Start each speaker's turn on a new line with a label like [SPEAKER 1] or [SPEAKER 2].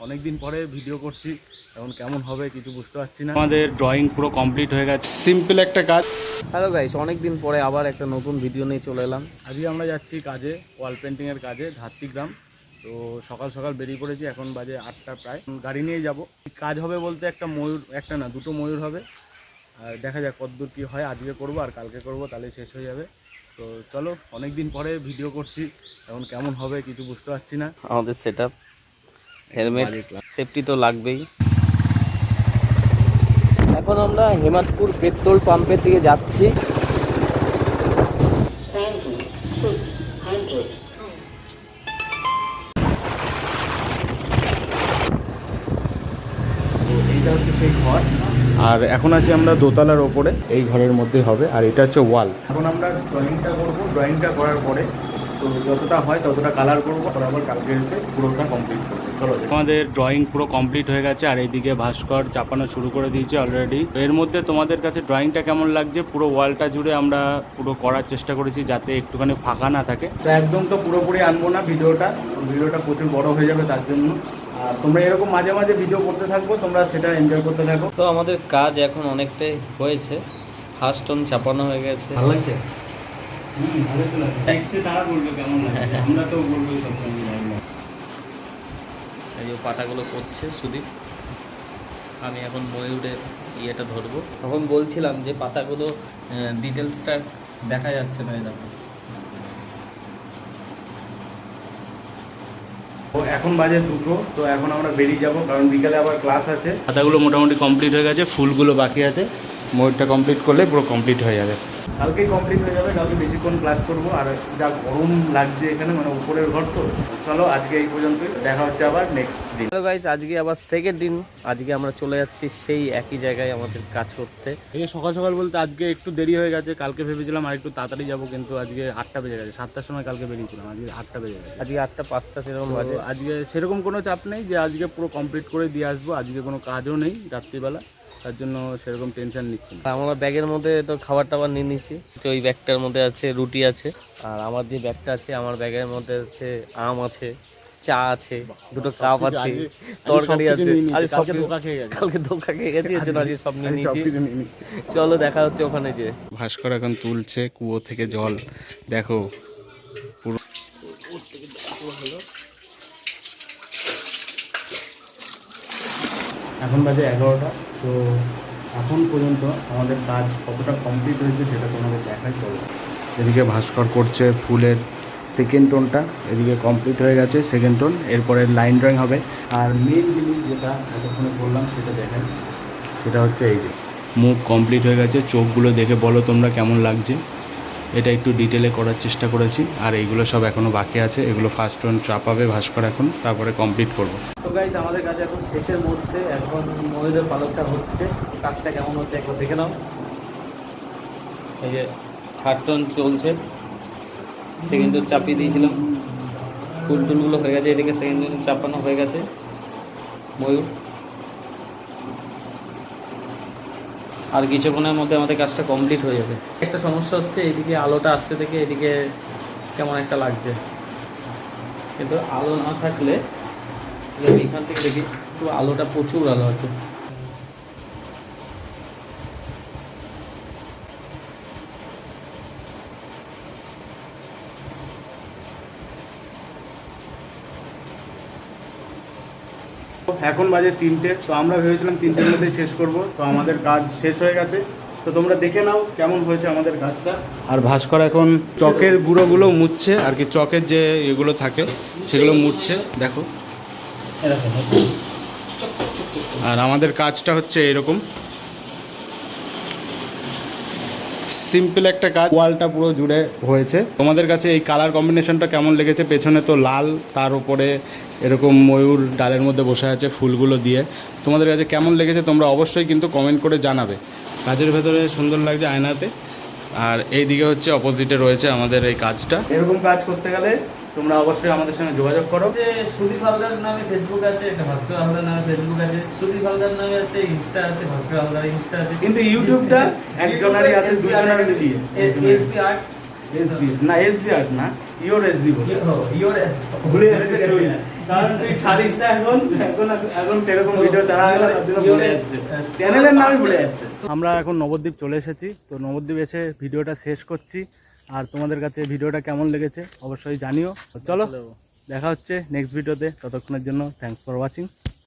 [SPEAKER 1] অনেকদিন পরে ভিডিও করছি, এখন কেমন হবে কিছু বুঝতে পারছি না। আমাদের ড্রয়িং পুরো কমপ্লিট হয়ে গেছে, সিম্পল একটা কাজ।
[SPEAKER 2] হ্যালো গাইস, অনেকদিন পরে আবার একটা নতুন ভিডিও নিয়ে চলে এলাম।
[SPEAKER 1] আজকে আমরা যাচ্ছি কাজে, ওয়াল পেন্টিংয়ের কাজে, ধাত্রীগ্রাম। তো সকাল সকাল বেরিয়ে পড়েছি, এখন বাজে 8টা প্রায়। গাড়ি নিয়ে যাব। কাজ হবে বলতে একটা ময়ূর, একটা না দুটো ময়ূর হবে। আর দেখা যাক কতদূর কী হয়। আজকে করব আর কালকে করব, তাহলে শেষ হয়ে যাবে। তো চলো, অনেকদিন পরে ভিডিও করছি, এখন কেমন হবে কিছু বুঝতে পারছি না।
[SPEAKER 2] আমাদের সেটআপ, হেলমেট, সেফটি তো লাগবেই। এখন আমরা হেমাদপুর পেট্রোল পাম্পের দিকে যাচ্ছি।
[SPEAKER 1] এইটা হচ্ছে সেই ঘর, আর এখন আছি আমরা দোতলার ওপরে। এই ঘরের মধ্যে হবে, আর এটা হচ্ছে ওয়াল। এখন আমরা ড্রয়িংটা করবো, ড্রয়িংটা করার পরে তো যতটা হয় ততটা কালার করবো, আবার কালকে এসে পুরোটা কমপ্লিট করবো। চলো, আমাদের ড্রয়িং পুরো কমপ্লিট হয়ে গেছে, আর এইদিকে ভাস্কর চাপানো শুরু করে দিয়েছে অলরেডি। এর মধ্যে তোমাদের কাছে ড্রয়িংটা কেমন লাগছে? পুরো ওয়ালটা জুড়ে আমরা পুরো করার চেষ্টা করেছি যাতে একটুখানি ফাঁকা না থাকে। তো একদম তো পুরোপুরি আনবো না ভিডিওটা প্রচুর বড় হয়ে যাবে, তার জন্য। আর তোমরা এরকম মাঝে মাঝে ভিডিও করতে থাকবো, তোমরা সেটা এনজয় করতে থাকো।
[SPEAKER 2] তো আমাদের কাজ এখন অনেকটাই হয়েছে, ফার্স্ট টোন চাপানো হয়ে গেছে। ভালো লাগছে?
[SPEAKER 1] ভালো তো লাগছে, দেখছে তারা বলবে কেমন লাগছে, আমরা তো বলবোই সবসময়।
[SPEAKER 2] এই যে পাতাগুলো করছে সুদীপ, আমি এখন ময়ূরের ইয়েটা ধরবো। তখন বলছিলাম যে পাতাগুলো ডিটেলসটা দেখা যাচ্ছে না, এরকম।
[SPEAKER 1] তো এখন বাজে 2টো, তো এখন আমরা বেরিয়ে যাব, কারণ বিকালে আবার ক্লাস আছে। খাতাগুলো মোটামুটি কমপ্লিট হয়ে গেছে, ফুলগুলো বাকি আছে। ময়ূরটা কমপ্লিট করলে পুরো কমপ্লিট হয়ে যাবে, কালকেই কমপ্লিট হয়ে যাবে। কালকে বেশিক্ষণ ক্লাস করবো, আর যা গরম লাগছে এখানে, মানে উপরের ঘর তো। চলো, আজকে এই পর্যন্তই, দেখা হচ্ছে আবার নেক্সট দিন।
[SPEAKER 2] হ্যালো গাইস, আজকে আবার সেকেন্ড দিন। আজকে আমরা চলে যাচ্ছি সেই একই জায়গায় আমাদের কাজ করতে।
[SPEAKER 1] এই সকাল সকাল বলতে আজকে একটু দেরি হয়ে গেছে। কালকে ভেবেছিলাম আর একটু তাড়াতাড়ি যাবো, কিন্তু আজকে 8টা বেজে গেছে। 7টার সময় কালকে বেরিয়েছিলাম, আজকে 8টা বেজে গেছে।
[SPEAKER 2] আজকে 8টা 5টা সেরকম বাজে।
[SPEAKER 1] আজকে সেরকম কোনো চাপ নেই যে আজকে পুরো কমপ্লিট করে দিয়ে আসবো। আজকে কোনো কাজও নেই রাত্রিবেলা, তার জন্য সেরকম টেনশন নিচ্ছি না।
[SPEAKER 2] আমরা ব্যাগের মধ্যে তো খাবার টাবার নিয়ে নিচ্ছি। ওই ব্যাগটার মধ্যে আছে রুটি আছে, আর আমার যে ব্যাগটা আছে আমার ব্যাগের মধ্যে আছে আম আছে, চা আছে, দুটো কাপ আছে, তরকারি আছে। কালকে ধোকা খেয়ে গেছি, এর জন্য আজকে সব নিয়ে নিচ্ছি। চলো, দেখা হচ্ছে ওখানে যে।
[SPEAKER 1] ভাস্কর এখন তুলছে কুয়ো থেকে জল, দেখো পুরো। এখন বাজে 11টা। তো এখন পর্যন্ত আমাদের কাজ কতটা কমপ্লিট হয়েছে সেটা তোমাদের দেখাই। চলো, এদিকে ভাস্কর করছে ফুলের সেকেন্ড টোনটা, এদিকে কমপ্লিট হয়ে গেছে সেকেন্ড টোন। এরপরে লাইন ড্রয়িং হবে, আর মেন জিনিস যেটা এতক্ষণে বললাম সেটা দেখাই। সেটা হচ্ছে এই যে মুখ কমপ্লিট হয়ে গেছে। চোখগুলো দেখে বলো তোমরা কেমন লাগছে। এটা একটু ডিটেলে করার চেষ্টা করেছি, আর এইগুলো সব এখনও বাকি আছে। এগুলো ফার্স্ট টোন চাপাবে ভাস্কর এখন, তারপরে কমপ্লিট করব।
[SPEAKER 2] তো গাইস, আমাদের কাছে এখন শেষের মধ্যে, এখন ময়ূরের পালকটা হচ্ছে। কাজটা কেমন হচ্ছে একবার দেখে নাও। এই যে থার্ড টোন চলছে, সেকেন্ড টোন চাপিয়ে দিয়েছিলাম, ফুল টুলগুলো হয়ে গেছে। এদিকে সেকেন্ড টোন চাপানো হয়ে গেছে ময়ূর। আর কিছুক্ষণের মধ্যে আমাদের কাজটা কমপ্লিট হয়ে যাবে। একটা সমস্যা হচ্ছে, এদিকে আলোটা আসছে থেকে এদিকে কেমন একটা লাগছে, কিন্তু আলো না থাকলে এখান থেকে দেখি তো আলোটা প্রচুর আলো আছে।
[SPEAKER 1] এখন বাজে 3টে। তো আমরা ভেবেছিলাম 3টের মধ্যে শেষ করব, তো আমাদের কাজ শেষ হয়ে গেছে। তো তোমরা দেখে নাও কেমন হয়েছে আমাদের কাজটা। আর ভাস্কর এখন চকের গুঁড়োগুলো মুছছে, আর কি চকের যে এগুলো থাকে সেগুলো মুছছে, দেখো। আর আমাদের কাজটা হচ্ছে এরকম সিম্পল একটা কাজ। ওয়ালটা পুরো জুড়ে হয়েছে। তোমাদের কাছে এই কালার কম্বিনেশনটা কেমন লেগেছে? পেছনে তো লাল, তার উপরে এরকম ময়ূর ডালের মধ্যে বসে আছে ফুলগুলো দিয়ে। তোমাদের কাছে কেমন লেগেছে তোমরা অবশ্যই কিন্তু কমেন্ট করে জানাবে। কাজের ভেতরে সুন্দর লাগছে আয়নাতে। আর এই দিকে হচ্ছে অপোজিটে রয়েছে আমাদের এই কাজটা। এরকম কাজ করতে গেলে তোমরা অবশ্যই আমাদের সঙ্গে যোগাযোগ করো।
[SPEAKER 2] যে সুদীপ হালদার নামে ফেসবুক আছে, একটা ভাস্কর হালদার নামে ফেসবুক আছে, সুদীপ হালদার নামে আছে ইনস্টা আছে, ভাস্কর হালদার ইনস্টা আছে।
[SPEAKER 1] কিন্তু ইউটিউবটা একজনেরই আছে, দুজনেরই মিলিয়ে।
[SPEAKER 2] এসবি আর্ট
[SPEAKER 1] না, এসবি আর্ট না, ইওর এসবি বলে।
[SPEAKER 2] ইওর ভুলে যাচ্ছে।
[SPEAKER 1] কারণ তুই ছাড়িস না এখন এখন এখন সেরকম ভিডিও ছাড়া হয় না, তার জন্য ভুলে যাচ্ছে, চ্যানেলের নামই ভুলে যাচ্ছে। আমরা এখন নবদ্বীপ চলে এসেছি, তো নবদ্বীপ এসে ভিডিওটা শেষ করছি। আর তোমাদের কাছে ভিডিওটা কেমন লেগেছে অবশ্যই জানিও। চলো দেখা হচ্ছে নেক্সট ভিডিওতে, ততক্ষণের জন্য থ্যাঙ্কস ফর ওয়াচিং।